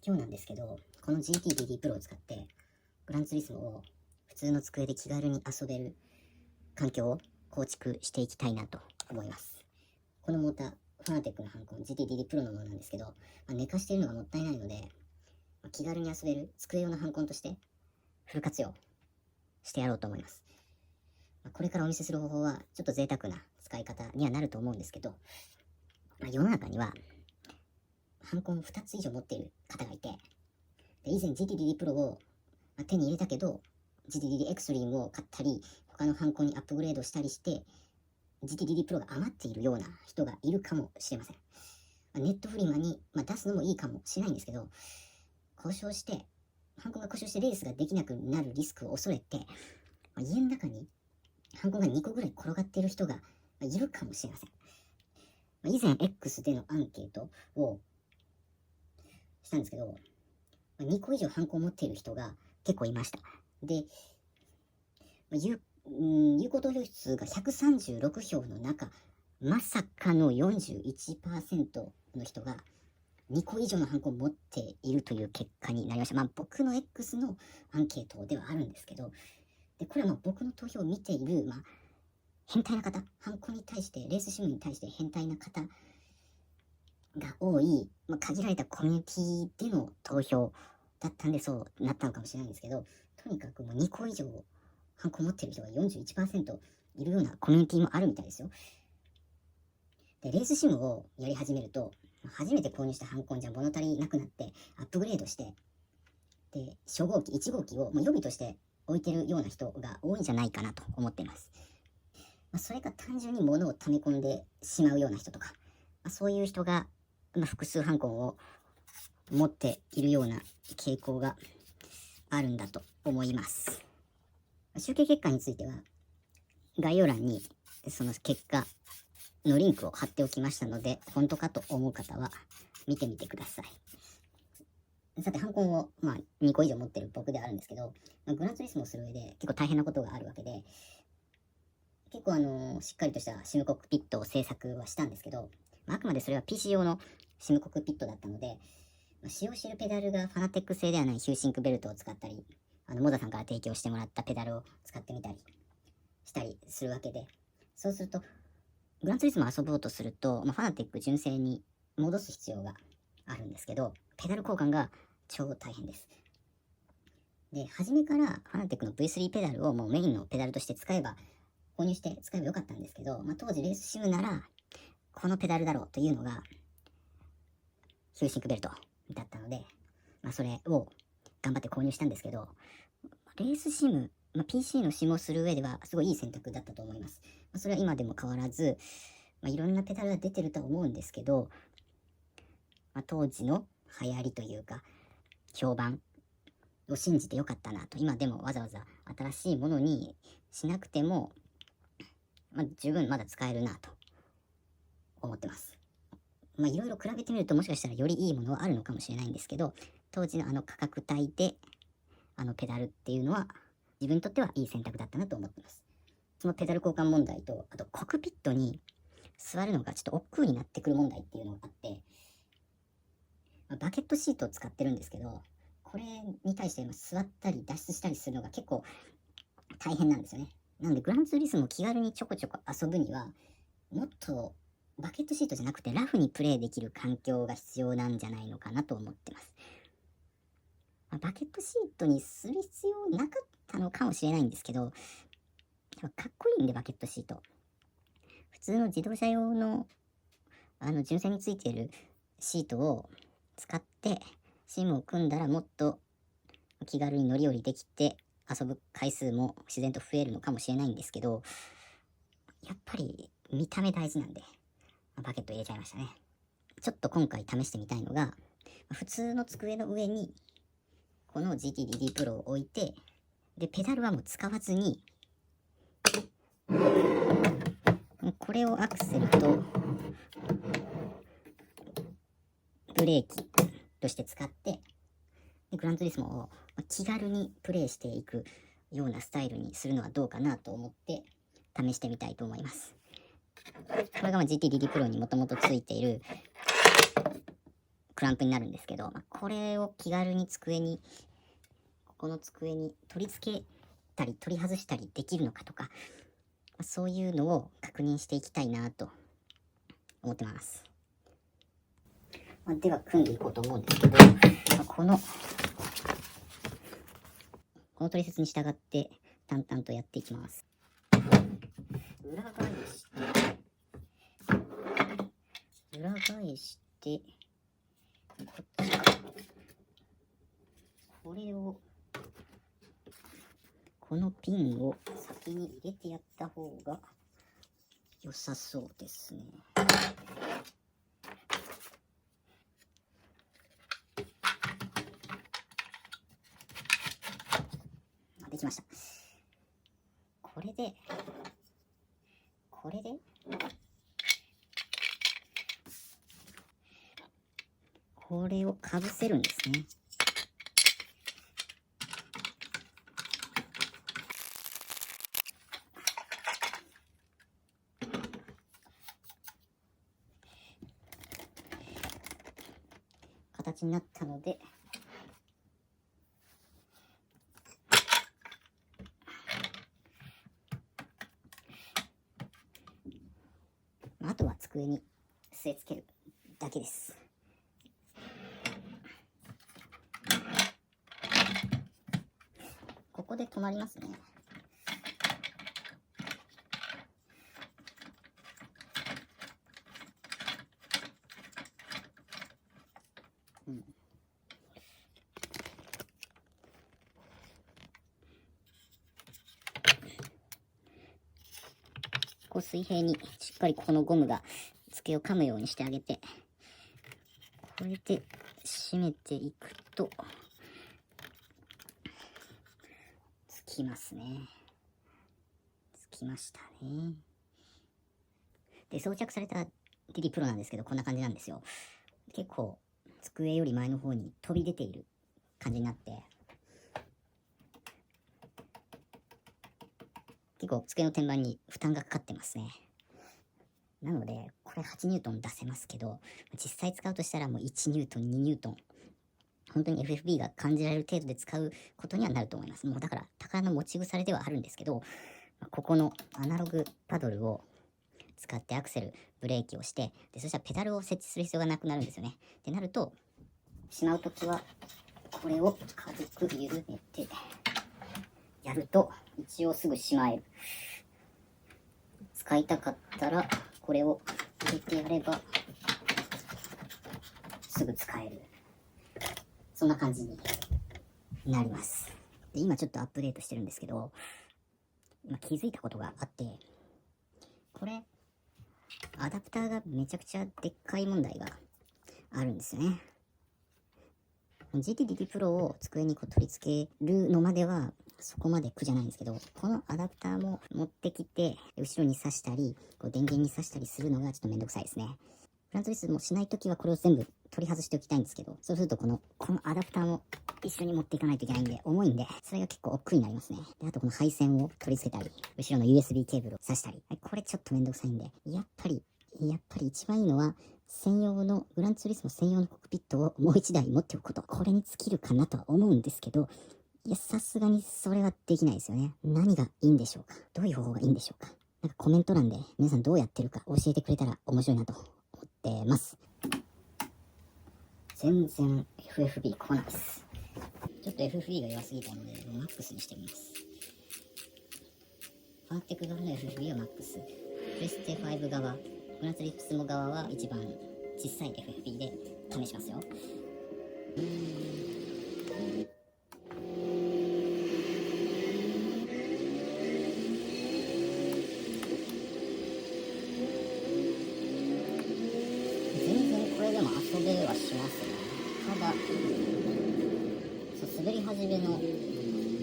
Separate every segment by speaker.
Speaker 1: 今日なんですけど、この GTDD Pro を使ってグランツーリスモを普通の机で気軽に遊べる環境を構築していきたいなと思います。このモーター、ファナテックのハンコン GTDD Pro のものなんですけど、寝かしているのがもったいないので、気軽に遊べる机用のハンコンとしてフル活用してやろうと思います。これからお見せする方法はちょっと贅沢な使い方にはなると思うんですけど、世の中にはハンコン2つ以上持っている方がいて、以前 GTDD Pro を手に入れたけど GTDD Extreme を買ったり他のハンコンにアップグレードしたりして GTDD Pro が余っているような人がいるかもしれません。ネットフリマに出すのもいいかもしれないんですけど、ハンコンが故障してレースができなくなるリスクを恐れて、家の中にハンコンが2個ぐらい転がっている人がいるかもしれません。以前 X でのアンケートをしたんですけど、2個以上ハンコを持っている人が結構いました。で、有効投票数が136票の中、まさかの 41% の人が2個以上のハンコを持っているという結果になりました。僕の X のアンケートではあるんですけど、でこれは僕の投票を見ている、変態な方、ハンコに対して、レースシムに対して変態な方が多い、限られたコミュニティでの投票だったんでそうなったのかもしれないんですけど、とにかく2個以上ハンコ持ってる人が 41% いるようなコミュニティもあるみたいですよ。で、レースシムをやり始めると、初めて購入したハンコンじゃ物足りなくなってアップグレードして、で、初号機、1号機を予備として置いてるような人が多いんじゃないかなと思っています。それが単純に物を溜め込んでしまうような人とか、そういう人が、複数ハンコンを持っているような傾向があるんだと思います。集計結果については概要欄にその結果のリンクを貼っておきましたので、本当かと思う方は見てみてください。さて、ハンコンを2個以上持ってる僕であるんですけど、グランツーリスモをする上で結構大変なことがあるわけで、結構しっかりとしたシムコックピットを制作はしたんですけど、あくまでそれは PC 用のシムコックピットだったので、使用しているペダルがファナテック製ではないヒューシンクベルトを使ったり、モザさんから提供してもらったペダルを使ってみたりしたりするわけで、そうするとグランツーリスモを遊ぼうとすると、ファナテック純正に戻す必要があるんですけど、ペダル交換が超大変です。で、初めからファナテックの V3 ペダルをもうメインのペダルとして購入して使えばよかったんですけど、当時レースシムならこのペダルだろうというのがヒューシンクベルトだったので、それを頑張って購入したんですけど、レースシム、PC のシムをする上ではすごいいい選択だったと思います。それは今でも変わらず、いろんなペダルが出てるとは思うんですけど、当時の流行りというか評判を信じてよかったなと。今でもわざわざ新しいものにしなくても、十分まだ使えるなと思ってます。いろいろ比べてみるともしかしたらよりいいものはあるのかもしれないんですけど、当時の価格帯でペダルっていうのは自分にとってはいい選択だったなと思ってます。そのペダル交換問題と、あとコックピットに座るのがちょっと億劫になってくる問題っていうのがあって、バケットシートを使ってるんですけど、これに対して座ったり脱出したりするのが結構大変なんですよね。なのでグランツーリスモを気軽にちょこちょこ遊ぶには、もっとバケットシートじゃなくてラフにプレイできる環境が必要なんじゃないのかなと思ってます。バケットシートにする必要なかったのかもしれないんですけど、かっこいいんでバケットシート。普通の自動車用の純正についているシートを使ってシムを組んだらもっと気軽に乗り降りできて遊ぶ回数も自然と増えるのかもしれないんですけど、やっぱり見た目大事なんでバケット入れちゃいましたね。ちょっと今回試してみたいのが、普通の机の上にこの GTDD Pro を置いて、でペダルはもう使わずにこれをアクセルとブレーキとして使ってグランツーリスモを気軽にプレイしていくようなスタイルにするのはどうかなと思って試してみたいと思います。これがGTDD Pro にもともとついているクランプになるんですけど、これを気軽にここの机に取り付けたり取り外したりできるのかとか、そういうのを確認していきたいなと思ってます。では組んでいこうと思うんですけど、この取説に従って淡々とやっていきます。裏返して、こっちか。このピンを先に入れてやった方が良さそうですね。できました。これでこれをかぶせるんですね。形になったので、あとは机に据え付けるだけです。ここで止まりますね。こう水平にしっかりこのゴムが机を噛むようにしてあげて、これで締めていくとつきますね。つきましたね。で、装着された DD Pro なんですけど、こんな感じなんですよ。結構机より前の方に飛び出ている感じになって、結構机の天板に負担がかかってますね。なので、これ8ニュートン出せますけど、実際使うとしたらもう1ニュートン、2ニュートン、本当に FFB が感じられる程度で使うことにはなると思います。もうだから、宝の持ち腐れではあるんですけど、ここのアナログパドルを使ってアクセル、ブレーキをして、でそしたらペダルを設置する必要がなくなるんですよね。ってなると、しまうときは、これを軽く緩めて、やると、一応すぐしまえる。使いたかったら、これを入れてやれば、すぐ使える。そんな感じになります。で、今ちょっとアップデートしてるんですけど、気づいたことがあって、これ、アダプターがめちゃくちゃでっかい問題があるんですよね。GT-DD Pro を机に取り付けるのまではそこまで苦じゃないんですけど、このアダプターも持ってきて、後ろに挿したり、電源に挿したりするのがちょっとめんどくさいですね。グランツーリスもしないときはこれを全部取り外しておきたいんですけど、そうするとこのアダプターも一緒に持っていかないといけないんで、重いんで、それが結構億劫になりますね。で、あとこの配線を取り付けたり、後ろの USB ケーブルを挿したり、これちょっとめんどくさいんで、やっぱり一番いいのは、グランツーリスモ専用のコックピットをもう一台持っておくこと。これに尽きるかなとは思うんですけど、いや、さすがにそれはできないですよね。何がいいんでしょうか？どういう方法がいいんでしょうか？なんかコメント欄で皆さんどうやってるか教えてくれたら面白いなと思ってます。全然 FFB 来ないです。ちょっと FFB が弱すぎたので、マックスにしてみます。ファーテク側の FFB はマックス。プレステ5側、グランツーリスモ側は一番小さい FFB で試しますよ。全然これでも遊べはしますね。ただ、滑り始めの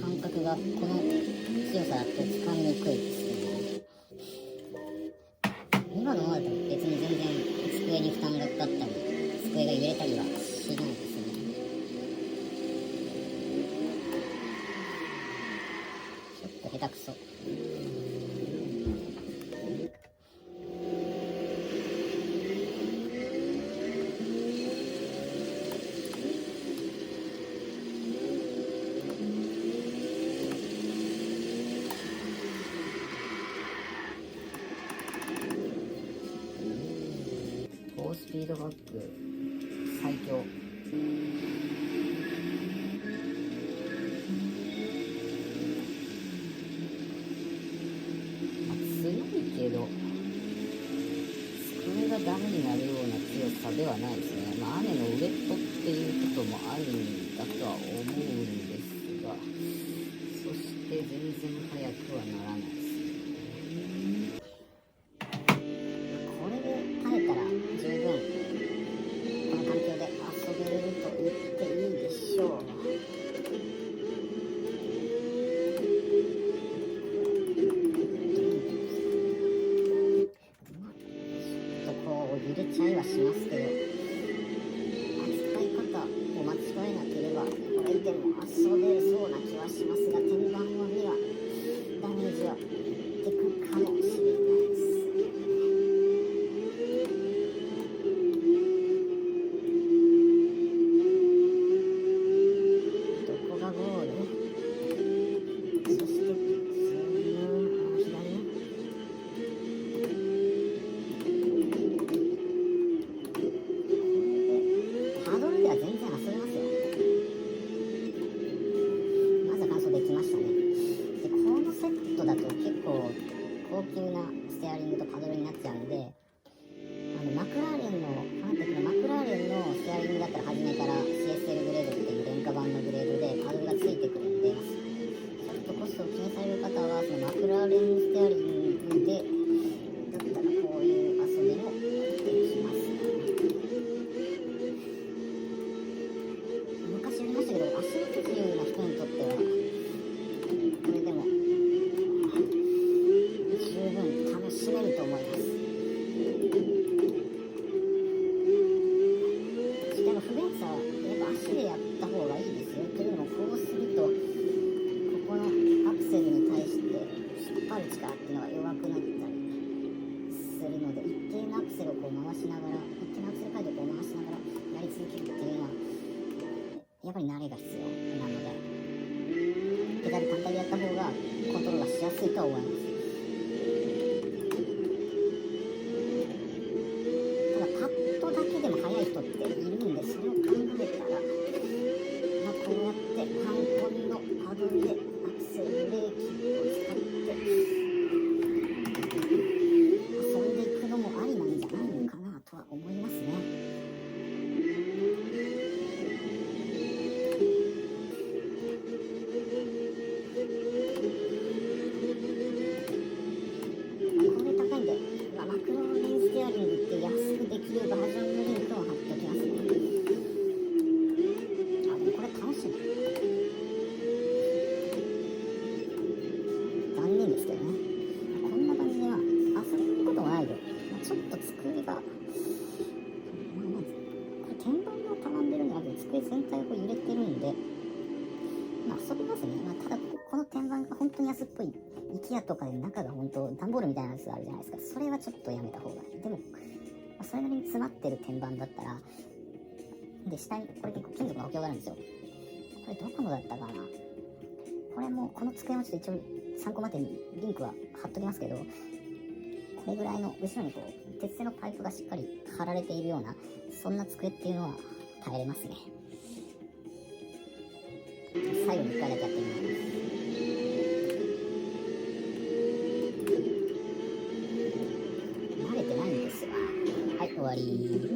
Speaker 1: 感覚がこの強さだとつかみにくいですね。今のままだと別に全然机に負担がかかったり、机が揺れたりはしないですね。ちょっと下手くそ。フィードバック最強。強いけど机がダメになるような強さではないですね。雨のウェットっていうこともあるんだとは思うんですが、そして全然速くはならないですね。これで耐えたら十分この環境で遊べると言っていいでしょう。揺れちゃいはしますけど、扱い方を間違えなければこれでも遊べそうな気はしますが、天板にはダメージは出てくるかもしれないです。どこがゴール？そして高級なステアリングとパドルになっちゃうんで、マクラーレンのファンテックのマクラーレンのステアリングだったら初めから CSL グレードっていう廉価版のグレードでパドルがついてくるんで、ちょっとコストを気にされる方はそのマクラーレンステアリングでだったらこういう遊びもできます。昔やりましたけど、足の不自由な人にとってはこれでも十分楽しめると思います。でも不便さはやっぱ足でやった方がいいですよ。というのもこうするとここのアクセルに対して引っ張る力っていうのが弱くなったりするので、一定のアクセルをこう回しながら、一定のアクセル回転をこう回しながらやり続けるっていうのはやっぱり慣れが必要なので、ペダル単体でやった方がコントロールがしやすいとは思います。人っているんで、それを考えたら、こうやってハンコンのパドルでアクセルブレーキを使って遊んでいくのもありなんじゃないのかなとは思いますね。これ高いんで、マクローレンステアリングって安くできるバージョンのリンクを貼っておきますね。でもこれ楽しいな。残念ですけどね。こんな感じで遊ぶこともないで、ちょっと机が、これ天板がたわんでるんじゃなくて机全体がこう揺れてるんで、遊びますね。ただこの天板が本当に安っぽいIKEAとかで中が本当段ボールみたいなやつがあるじゃないですか。それはちょっとやめた方がいい。でもそれなりに詰まってる天板だったら、で下にこれ結構金属の補強があるんですよ。これどこのだったかな。これもこの机もちょっと一応参考までにリンクは貼っときますけど、これぐらいの後ろにこう鉄製のパイプがしっかり貼られているようなそんな机っていうのは耐えれますね。最後に1回だけやってみます。慣れてないんですわ。はい、終わり。